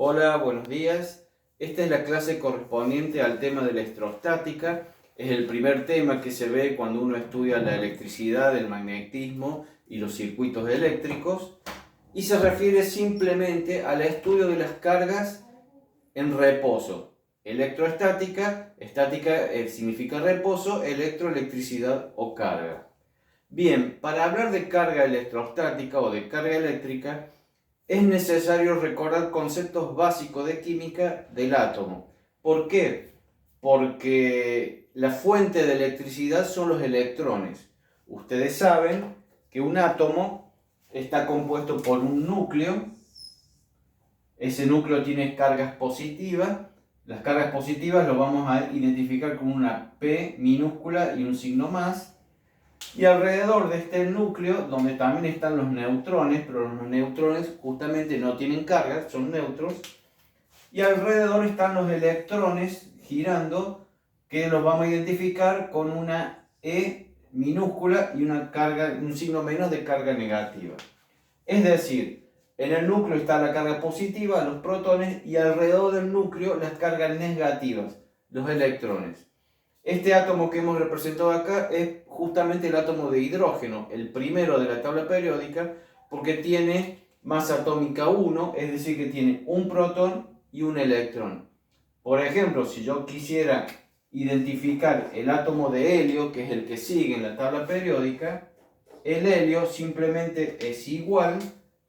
Hola, buenos días. Esta es la clase correspondiente al tema de electrostática. Es el primer tema que se ve cuando uno estudia la electricidad, el magnetismo y los circuitos eléctricos. Y se refiere simplemente al estudio de las cargas en reposo. Electroestática, estática significa reposo, electricidad o carga. Bien, para hablar de carga electrostática o de carga eléctrica, es necesario recordar conceptos básicos de química del átomo. ¿Por qué? Porque la fuente de electricidad son los electrones. Ustedes saben que un átomo está compuesto por un núcleo. Ese núcleo tiene cargas positivas. Las cargas positivas lo vamos a identificar con una P minúscula y un signo más. Y alrededor de este núcleo, donde también están los neutrones, pero los neutrones justamente no tienen carga, son neutros, y alrededor están los electrones girando, que los vamos a identificar con una E minúscula y una carga, un signo menos de carga negativa. Es decir, en el núcleo está la carga positiva, los protones, y alrededor del núcleo las cargas negativas, los electrones. Este átomo que hemos representado acá es justamente el átomo de hidrógeno, el primero de la tabla periódica, porque tiene masa atómica 1, es decir, que tiene un protón y un electrón. Por ejemplo, si yo quisiera identificar el átomo de helio, que es el que sigue en la tabla periódica, el helio simplemente es igual,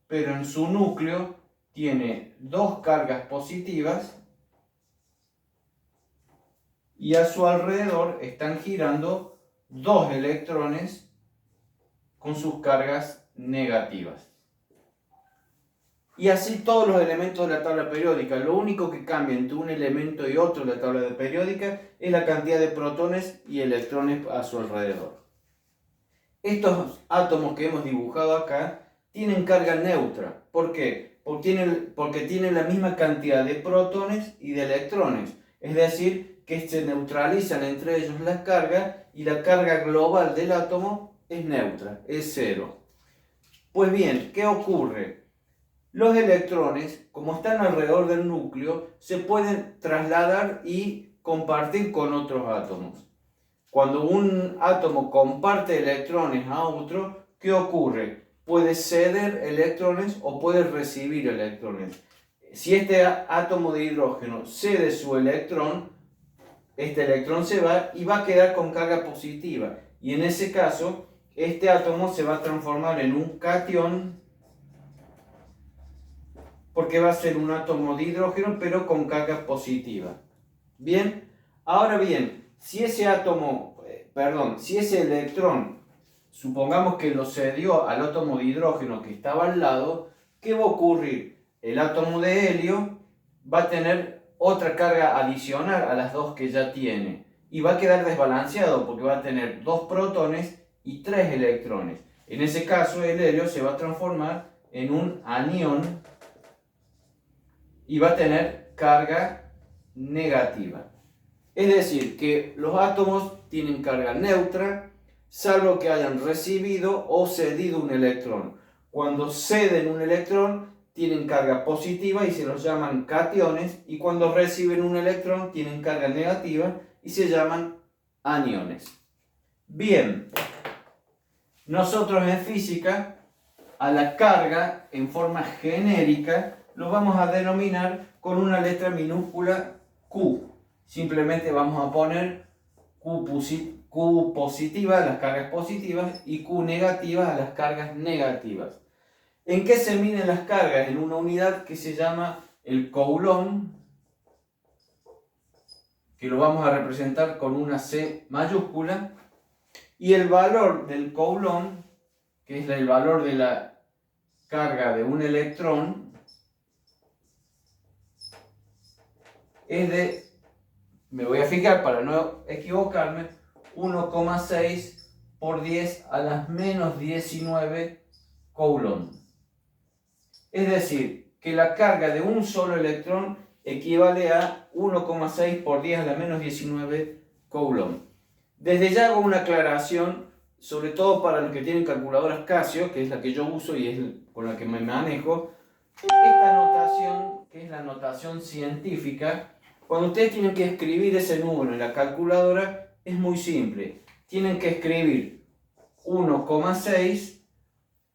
pero en su núcleo tiene dos cargas positivas y a su alrededor están girando dos electrones con sus cargas negativas. Y así todos los elementos de la tabla periódica. Lo único que cambia entre un elemento y otro de la tabla periódica es la cantidad de protones y electrones a su alrededor. Estos átomos que hemos dibujado acá tienen carga neutra. ¿Por qué? Porque tienen la misma cantidad de protones y de electrones. Es decir, que se neutralizan entre ellos las cargas y la carga global del átomo es neutra, es cero. Pues bien, ¿qué ocurre? Los electrones, como están alrededor del núcleo, se pueden trasladar y compartir con otros átomos. Cuando un átomo comparte electrones a otro, ¿qué ocurre? Puede ceder electrones o puede recibir electrones. Si este átomo de hidrógeno cede su electrón, este electrón se va y va a quedar con carga positiva. Y en ese caso, este átomo se va a transformar en un catión porque va a ser un átomo de hidrógeno pero con carga positiva. Bien, ahora bien, si ese electrón, supongamos que lo cedió al átomo de hidrógeno que estaba al lado, ¿qué va a ocurrir? El átomo de helio va a tener otra carga adicional a las dos que ya tiene y va a quedar desbalanceado porque va a tener dos protones y tres electrones. En ese caso el helio se va a transformar en un anión y va a tener carga negativa. Es decir, que los átomos tienen carga neutra, salvo que hayan recibido o cedido un electrón. Cuando ceden un electrón, tienen carga positiva y se los llaman cationes, y cuando reciben un electrón, tienen carga negativa y se llaman aniones. Bien, nosotros en física, a la carga en forma genérica, lo vamos a denominar con una letra minúscula Q. Simplemente vamos a poner Q positiva a las cargas positivas y Q negativa a las cargas negativas. ¿En qué se miden las cargas? En una unidad que se llama el coulomb, que lo vamos a representar con una C mayúscula, y el valor del coulomb, que es el valor de la carga de un electrón, es de, me voy a fijar para no equivocarme, 1,6 por 10 a las menos 19 coulomb. Es decir, que la carga de un solo electrón equivale a 1,6 por 10 a la menos 19 coulomb. Desde ya hago una aclaración, sobre todo para los que tienen calculadoras Casio, que es la que yo uso y es con la que me manejo. Esta notación, que es la notación notación científica, cuando ustedes tienen que escribir ese número en la calculadora, es muy simple. Tienen que escribir 1,6,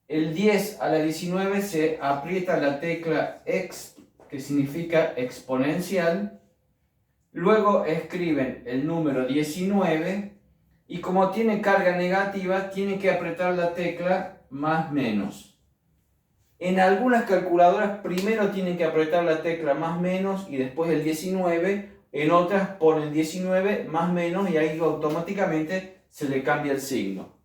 el 10 a la 19 se aprieta la tecla X, que significa exponencial, luego escriben el número 19 y como tiene carga negativa, tienen que apretar la tecla más menos. En algunas calculadoras primero tienen que apretar la tecla más menos y después el 19, en otras ponen 19 más menos y ahí automáticamente se le cambia el signo.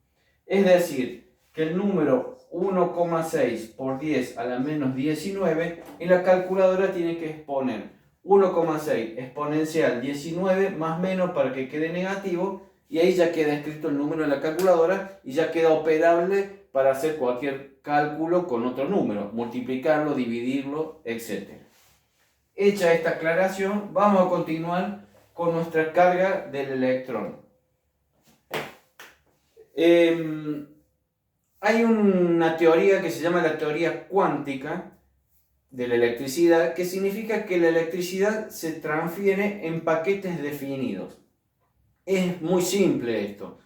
Es decir, que el número 1,6 por 10 a la menos 19, en la calculadora tiene que exponer 1,6 exponencial 19 más menos para que quede negativo y ahí ya queda escrito el número en la calculadora y ya queda operable para hacer cualquier cálculo con otro número, multiplicarlo, dividirlo, etc. Hecha esta aclaración, vamos a continuar con nuestra carga del electrón. Hay una teoría que se llama la teoría cuántica de la electricidad, que significa que la electricidad se transfiere en paquetes definidos. Es muy simple esto.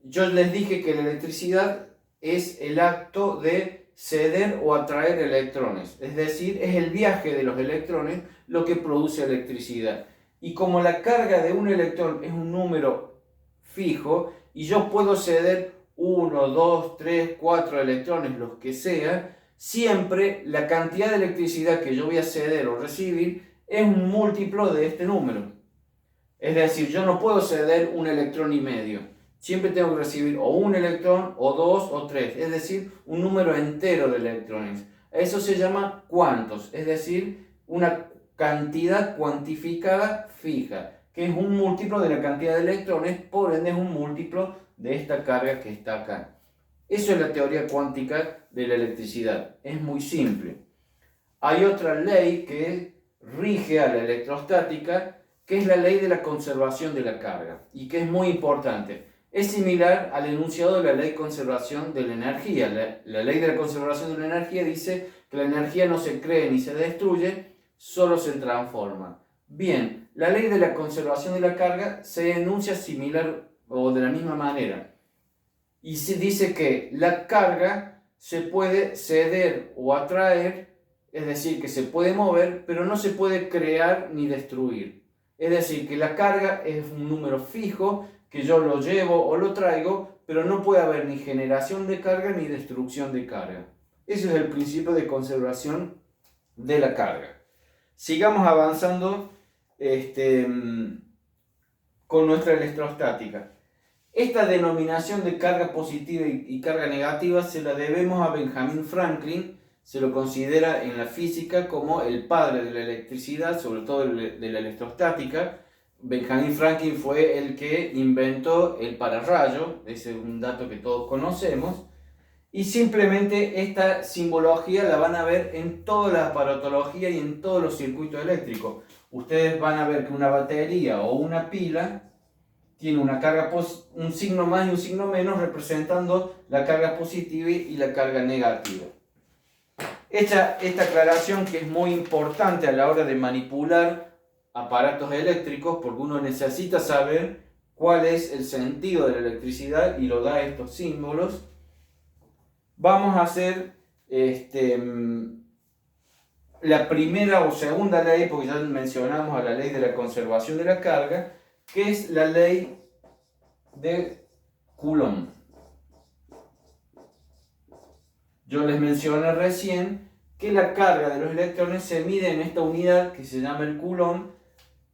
Yo les dije que la electricidad es el acto de ceder o atraer electrones, es decir, es el viaje de los electrones lo que produce electricidad. Y como la carga de un electrón es un número fijo y yo puedo ceder 1, 2, 3, 4 electrones, los que sea, siempre la cantidad de electricidad que yo voy a ceder o recibir es un múltiplo de este número. Es decir, yo no puedo ceder un electrón y medio. Siempre tengo que recibir o un electrón, o dos, o tres. Es decir, un número entero de electrones. Eso se llama cuantos, es decir, una cantidad cuantificada fija, que es un múltiplo de la cantidad de electrones, por ende es un múltiplo de esta carga que está acá. Eso es la teoría cuántica de la electricidad. Es muy simple. Hay otra ley que rige a la electrostática, que es la ley de la conservación de la carga, y que es muy importante. Es similar al enunciado de la ley de conservación de la energía. La ley de la conservación de la energía dice que la energía no se crea ni se destruye, solo se transforma. Bien, la ley de la conservación de la carga se enuncia similar o de la misma manera. Y se dice que la carga se puede ceder o atraer, es decir, que se puede mover, pero no se puede crear ni destruir. Es decir, que la carga es un número fijo, que yo lo llevo o lo traigo, pero no puede haber ni generación de carga ni destrucción de carga. Ese es el principio de conservación de la carga. Sigamos avanzando con nuestra electrostática. Esta denominación de carga positiva y carga negativa se la debemos a Benjamin Franklin. Se lo considera en la física como el padre de la electricidad, sobre todo de la electrostática. Benjamin Franklin fue el que inventó el pararrayo, ese es un dato que todos conocemos, y simplemente esta simbología la van a ver en toda la aparatología y en todos los circuitos eléctricos. Ustedes van a ver que una batería o una pila tiene una carga un signo más y un signo menos representando la carga positiva y la carga negativa. Hecha esta aclaración, que es muy importante a la hora de manipular aparatos eléctricos, porque uno necesita saber cuál es el sentido de la electricidad y lo da estos símbolos, vamos a hacer la primera o segunda ley, porque ya mencionamos a la ley de la conservación de la carga, que es la ley de Coulomb. Yo les mencioné recién que la carga de los electrones se mide en esta unidad que se llama el Coulomb,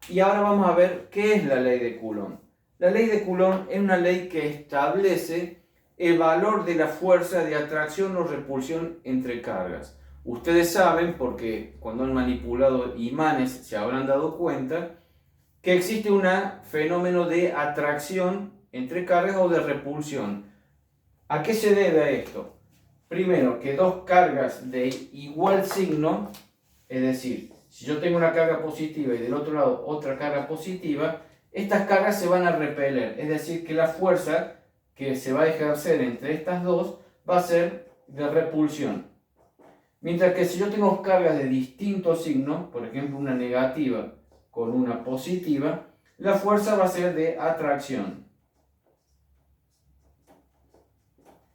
y ahora vamos a ver qué es la ley de Coulomb. La ley de Coulomb es una ley que establece el valor de la fuerza de atracción o repulsión entre cargas. Ustedes saben, porque cuando han manipulado imanes se habrán dado cuenta, que existe un fenómeno de atracción entre cargas o de repulsión. ¿A qué se debe esto? Primero, que dos cargas de igual signo, es decir, si yo tengo una carga positiva y del otro lado otra carga positiva, estas cargas se van a repeler, es decir, que la fuerza que se va a ejercer entre estas dos va a ser de repulsión. Mientras que si yo tengo cargas de distintos signos, por ejemplo una negativa con una positiva, la fuerza va a ser de atracción.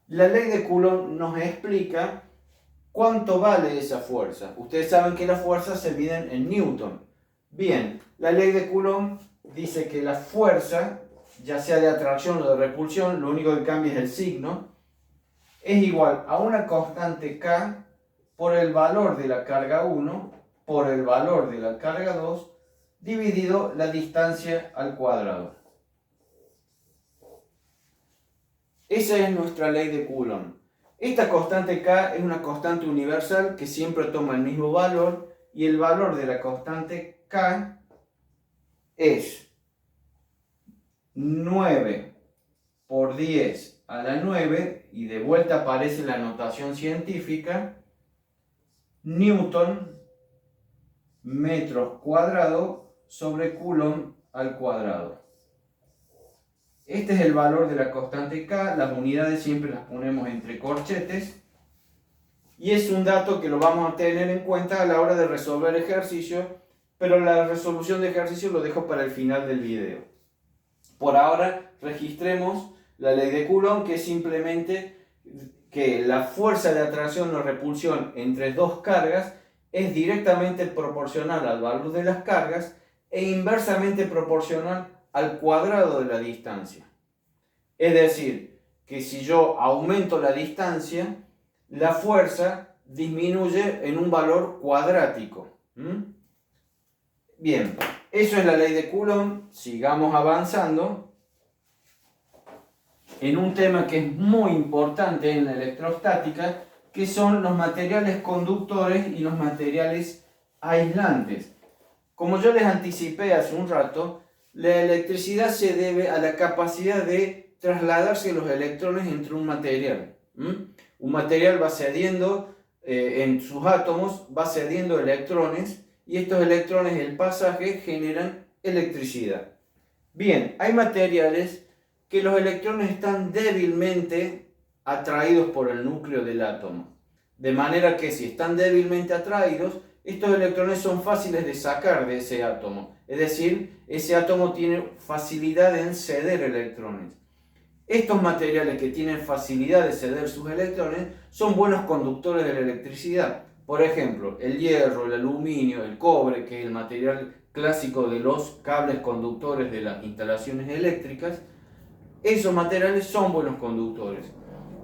La ley de Coulomb nos explica cuánto vale esa fuerza. Ustedes saben que las fuerzas se miden en Newton. Bien, la ley de Coulomb dice que la fuerza, ya sea de atracción o de repulsión, lo único que cambia es el signo, es igual a una constante K por el valor de la carga 1 por el valor de la carga 2 dividido la distancia al cuadrado. Esa es nuestra ley de Coulomb. Esta constante K es una constante universal que siempre toma el mismo valor y el valor de la constante K es 9 por 10 a la 9 y de vuelta aparece la notación científica Newton metros cuadrados sobre Coulomb al cuadrado. Este es el valor de la constante K, las unidades siempre las ponemos entre corchetes y es un dato que lo vamos a tener en cuenta a la hora de resolver ejercicios, pero la resolución de ejercicios lo dejo para el final del video. Por ahora registremos la ley de Coulomb, que es simplemente que la fuerza de atracción o repulsión entre dos cargas es directamente proporcional al valor de las cargas e inversamente proporcional al cuadrado de la distancia. Es decir, que si yo aumento la distancia, la fuerza disminuye en un valor cuadrático. Bien, eso es la ley de Coulomb. Sigamos avanzando en un tema que es muy importante en la electrostática, que son los materiales conductores y los materiales aislantes. Como yo les anticipé hace un rato, la electricidad se debe a la capacidad de trasladarse los electrones entre un material. Un material va cediendo en sus átomos, va cediendo electrones y estos electrones, el pasaje, generan electricidad. Bien, hay materiales que los electrones están débilmente atraídos por el núcleo del átomo. De manera que si están débilmente atraídos, estos electrones son fáciles de sacar de ese átomo. Es decir, ese átomo tiene facilidad en ceder electrones. Estos materiales que tienen facilidad de ceder sus electrones son buenos conductores de la electricidad. Por ejemplo, el hierro, el aluminio, el cobre, que es el material clásico de los cables conductores de las instalaciones eléctricas, esos materiales son buenos conductores.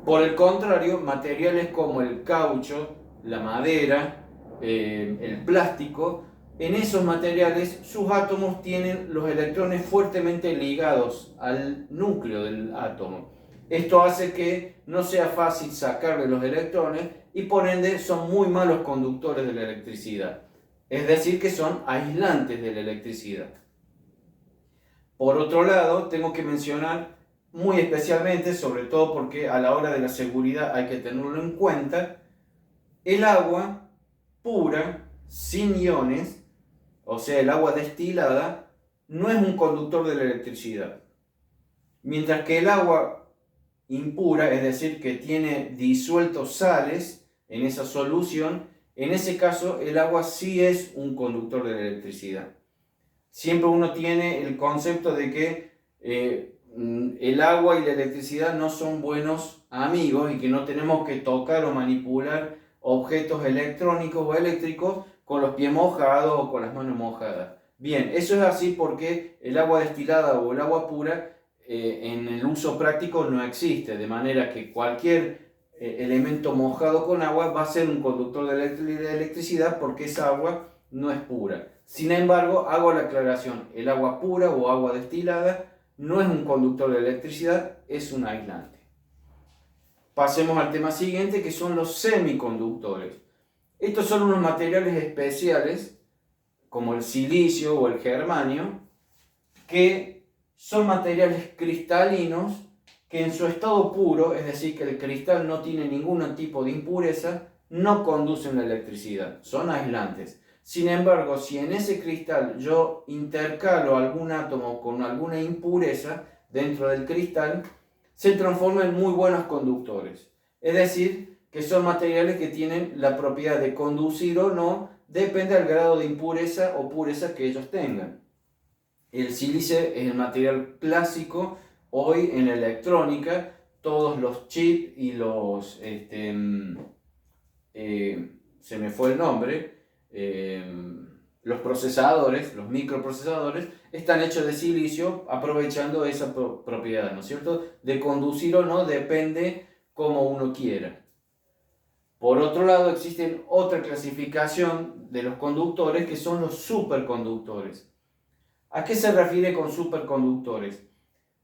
Por el contrario, materiales como el caucho, la madera, el plástico, en esos materiales sus átomos tienen los electrones fuertemente ligados al núcleo del átomo. Esto hace que no sea fácil sacarle los electrones y por ende son muy malos conductores de la electricidad. Es decir, que son aislantes de la electricidad. Por otro lado, tengo que mencionar muy especialmente, sobre todo porque a la hora de la seguridad hay que tenerlo en cuenta, el agua pura, sin iones, o sea, el agua destilada, no es un conductor de la electricidad. Mientras que el agua impura, es decir, que tiene disueltos sales en esa solución, en ese caso el agua sí es un conductor de la electricidad. Siempre uno tiene el concepto de que el agua y la electricidad no son buenos amigos y que no tenemos que tocar o manipular objetos electrónicos o eléctricos con los pies mojados o con las manos mojadas. Bien, eso es así porque el agua destilada o el agua pura en el uso práctico no existe, de manera que cualquier elemento mojado con agua va a ser un conductor de electricidad porque esa agua no es pura. Sin embargo, hago la aclaración, el agua pura o agua destilada no es un conductor de electricidad, es un aislante. Pasemos al tema siguiente, que son los semiconductores. Estos son unos materiales especiales, como el silicio o el germanio, que son materiales cristalinos que en su estado puro, es decir, que el cristal no tiene ningún tipo de impureza, no conducen la electricidad, son aislantes. Sin embargo, si en ese cristal yo intercalo algún átomo con alguna impureza dentro del cristal, se transforma en muy buenos conductores. Es decir, que son materiales que tienen la propiedad de conducir o no, depende del grado de impureza o pureza que ellos tengan. El sílice es el material clásico hoy en la electrónica. Todos los chips y los, se me fue el nombre, los procesadores, los microprocesadores, están hechos de silicio aprovechando esa propiedad, ¿no es cierto? De conducir o no depende como uno quiera. Por otro lado, existe otra clasificación de los conductores que son los superconductores. ¿A qué se refiere con superconductores?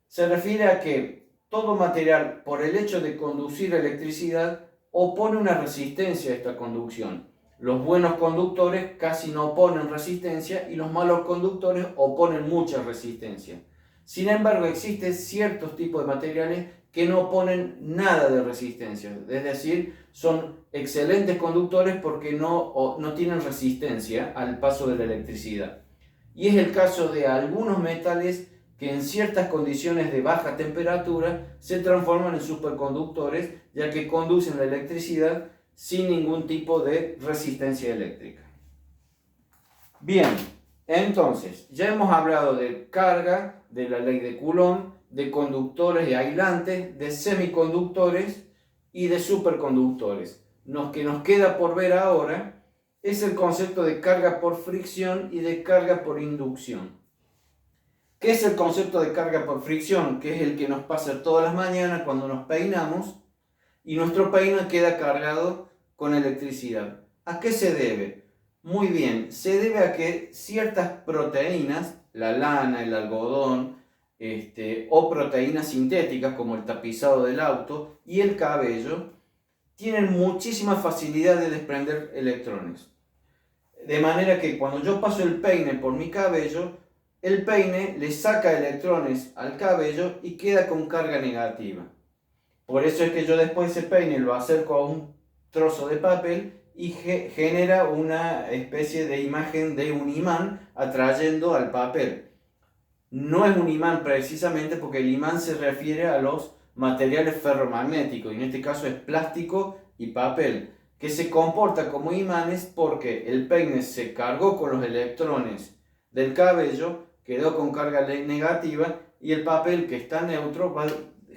Se refiere a que todo material, por el hecho de conducir electricidad, opone una resistencia a esta conducción. Los buenos conductores casi no oponen resistencia y los malos conductores oponen mucha resistencia. Sin embargo, existen ciertos tipos de materiales que no oponen nada de resistencia, es decir, son excelentes conductores porque no tienen resistencia al paso de la electricidad. Y es el caso de algunos metales que en ciertas condiciones de baja temperatura se transforman en superconductores, ya que conducen la electricidad sin ningún tipo de resistencia eléctrica. Bien, entonces, ya hemos hablado de carga, de la ley de Coulomb, de conductores y aislantes, de semiconductores y de superconductores. Lo que nos queda por ver ahora es el concepto de carga por fricción y de carga por inducción. ¿Qué es el concepto de carga por fricción? Que es el que nos pasa todas las mañanas cuando nos peinamos y nuestro peine queda cargado con electricidad. ¿A qué se debe? Muy bien, se debe a que ciertas proteínas, la lana, el algodón, o proteínas sintéticas como el tapizado del auto y el cabello, tienen muchísima facilidad de desprender electrones. De manera que cuando yo paso el peine por mi cabello, el peine le saca electrones al cabello y queda con carga negativa. Por eso es que yo después ese peine lo acerco a un trozo de papel y genera una especie de imagen de un imán atrayendo al papel. No es un imán precisamente porque el imán se refiere a los materiales ferromagnéticos, y en este caso es plástico y papel, que se comporta como imanes porque el peine se cargó con los electrones del cabello, quedó con carga negativa, y el papel, que está neutro, va a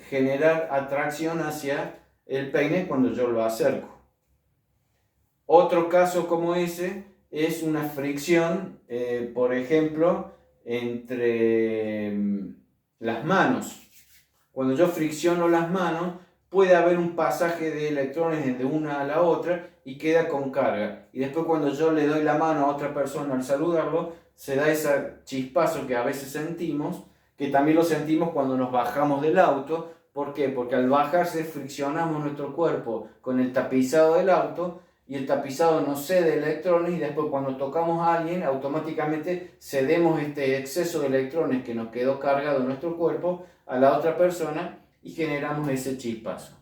generar atracción hacia el peine cuando yo lo acerco. Otro caso como ese es una fricción, por ejemplo, entre las manos. Cuando yo fricciono las manos, puede haber un pasaje de electrones de una a la otra y queda con carga. Y después cuando yo le doy la mano a otra persona al saludarlo, se da ese chispazo que a veces sentimos, que también lo sentimos cuando nos bajamos del auto. ¿Por qué? Porque al bajarse friccionamos nuestro cuerpo con el tapizado del auto y el tapizado nos cede electrones, y después cuando tocamos a alguien automáticamente cedemos este exceso de electrones que nos quedó cargado en nuestro cuerpo a la otra persona y generamos ese chispazo.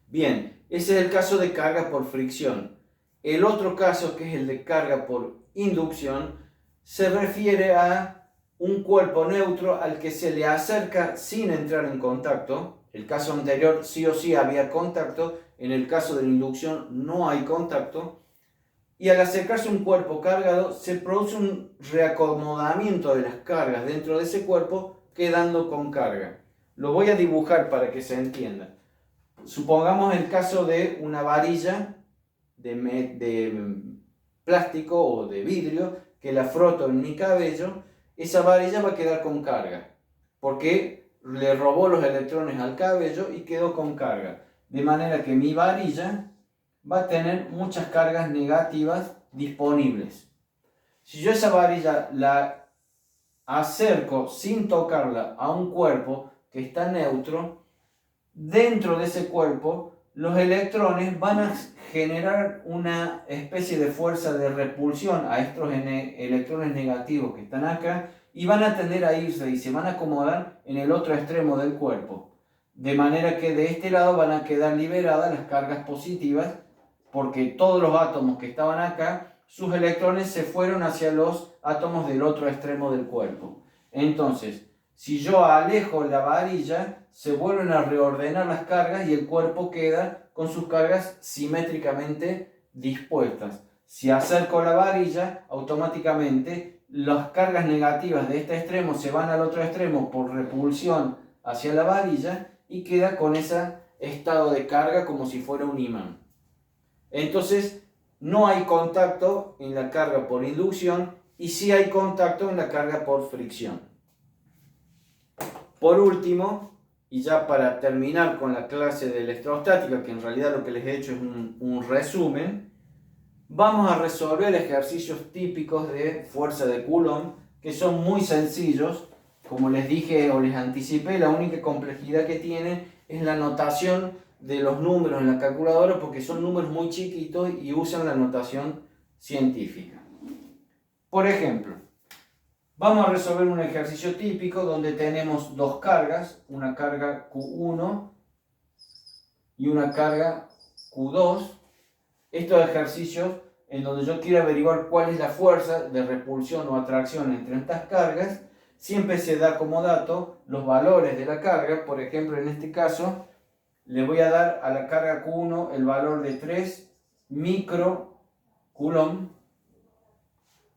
Bien, ese es el caso de carga por fricción. El otro caso, que es el de carga por inducción, se refiere a un cuerpo neutro al que se le acerca sin entrar en contacto. El caso anterior sí o sí había contacto, en el caso de la inducción no hay contacto, y al acercarse un cuerpo cargado se produce un reacomodamiento de las cargas dentro de ese cuerpo, quedando con carga. Lo voy a dibujar para que se entienda. Supongamos el caso de una varilla de plástico o de vidrio que la froto en mi cabello. Esa varilla va a quedar con carga porque le robó los electrones al cabello y quedó con carga. De manera que mi varilla va a tener muchas cargas negativas disponibles. Si yo esa varilla la acerco sin tocarla a un cuerpo que está neutro, dentro de ese cuerpo los electrones van a generar una especie de fuerza de repulsión a estos electrones negativos que están acá, y van a tender a irse y se van a acomodar en el otro extremo del cuerpo. De manera que de este lado van a quedar liberadas las cargas positivas, porque todos los átomos que estaban acá, sus electrones se fueron hacia los átomos del otro extremo del cuerpo. Entonces, si yo alejo la varilla, se vuelven a reordenar las cargas y el cuerpo queda con sus cargas simétricamente dispuestas. Si acerco la varilla, automáticamente las cargas negativas de este extremo se van al otro extremo por repulsión hacia la varilla y queda con ese estado de carga como si fuera un imán. Entonces, no hay contacto en la carga por inducción y sí hay contacto en la carga por fricción. Por último, y ya para terminar con la clase de electrostática, que en realidad lo que les he hecho es un resumen, vamos a resolver ejercicios típicos de fuerza de Coulomb, que son muy sencillos. Como les dije o les anticipé, la única complejidad que tienen es la notación de los números en la calculadora, porque son números muy chiquitos y usan la notación científica. Por ejemplo, vamos a resolver un ejercicio típico donde tenemos dos cargas, una carga Q1 y una carga Q2. Estos ejercicios en donde yo quiero averiguar cuál es la fuerza de repulsión o atracción entre estas cargas, siempre se da como dato los valores de la carga. Por ejemplo, en este caso, le voy a dar a la carga Q1 el valor de 3 microcoulomb,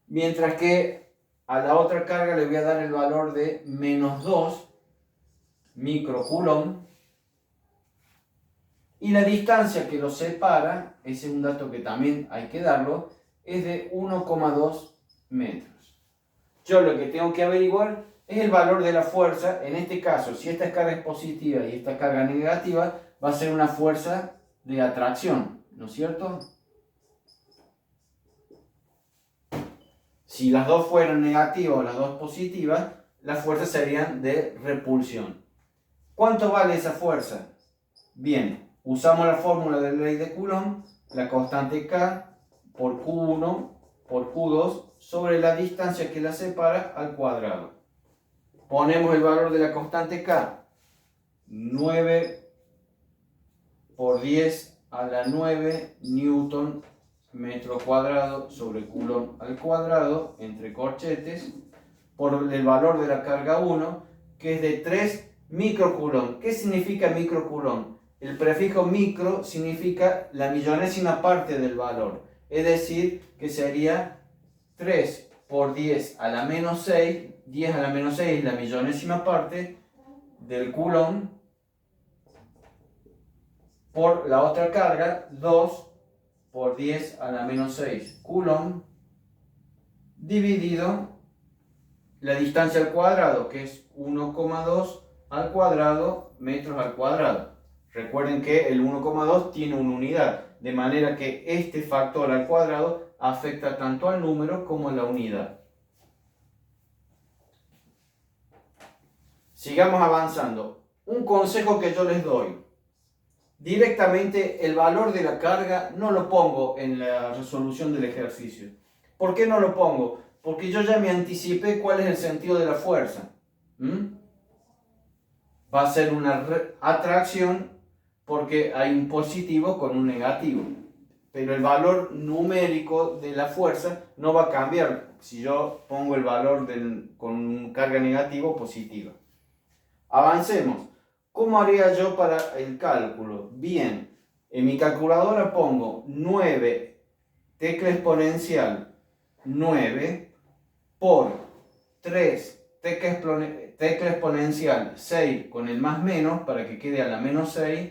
mientras que a la otra carga le voy a dar el valor de menos 2 microcoulomb. Y la distancia que los separa, ese es un dato que también hay que darlo, es de 1,2 metros. Yo lo que tengo que averiguar es el valor de la fuerza. En este caso, si esta carga es positiva y esta carga negativa, va a ser una fuerza de atracción, ¿no es cierto? Si las dos fueran negativas o las dos positivas, las fuerzas serían de repulsión. ¿Cuánto vale esa fuerza? Bien, usamos la fórmula de la ley de Coulomb, la constante K por Q1 por Q2 sobre la distancia que la separa al cuadrado. Ponemos el valor de la constante K, 9 por 10 a la 9 newton metro cuadrado sobre Coulomb al cuadrado, entre corchetes, por el valor de la carga 1, que es de 3 microcoulomb. ¿Qué significa microcoulomb? El prefijo micro significa la millonésima parte del valor, es decir, que sería 3 por 10 a la menos 6, 10 a la menos 6 es la millonésima parte del coulomb, por la otra carga, 2 por 10 a la menos 6 coulomb, dividido la distancia al cuadrado, que es 1,2 al cuadrado metros al cuadrado. Recuerden que el 1,2 tiene una unidad, de manera que este factor al cuadrado afecta tanto al número como a la unidad. Sigamos avanzando. Un consejo que yo les doy. Directamente el valor de la carga no lo pongo en la resolución del ejercicio. ¿Por qué no lo pongo? Porque yo ya me anticipé cuál es el sentido de la fuerza. Va a ser una atracción porque hay un positivo con un negativo. Pero el valor numérico de la fuerza no va a cambiar si yo pongo el valor con carga negativa o positiva. Avancemos. ¿Cómo haría yo para el cálculo? Bien, en mi calculadora pongo 9 tecla exponencial 9 por 3 tecla exponencial 6 con el más menos para que quede a la menos 6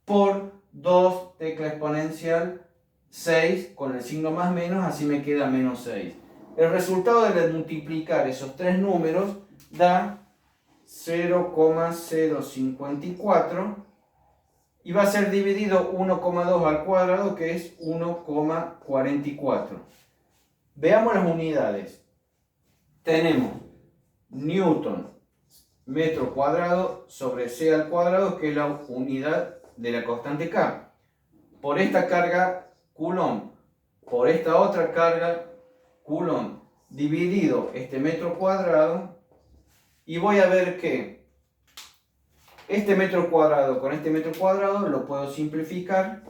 por 2 tecla exponencial 6 con el signo más menos, así me queda menos 6. El resultado de multiplicar esos tres números da 0,054 y va a ser dividido 1,2 al cuadrado, que es 1,44. Veamos las unidades. Tenemos newton metro cuadrado sobre c al cuadrado, que es la unidad de la constante K. Por esta carga Coulomb, por esta otra carga Coulomb, dividido este metro cuadrado, y voy a ver que este metro cuadrado con este metro cuadrado lo puedo simplificar.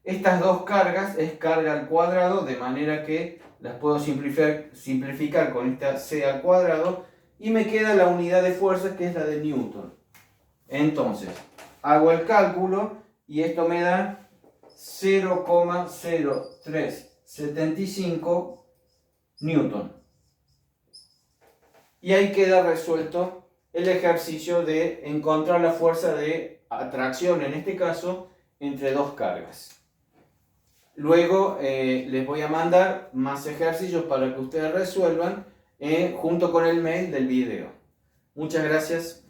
Estas dos cargas es carga al cuadrado, de manera que las puedo simplificar con esta c al cuadrado y me queda la unidad de fuerza, que es la de newton. Entonces, hago el cálculo y esto me da 0,0375 newton. Y ahí queda resuelto el ejercicio de encontrar la fuerza de atracción, en este caso, entre dos cargas. Luego les voy a mandar más ejercicios para que ustedes resuelvan junto con el mail del video. Muchas gracias.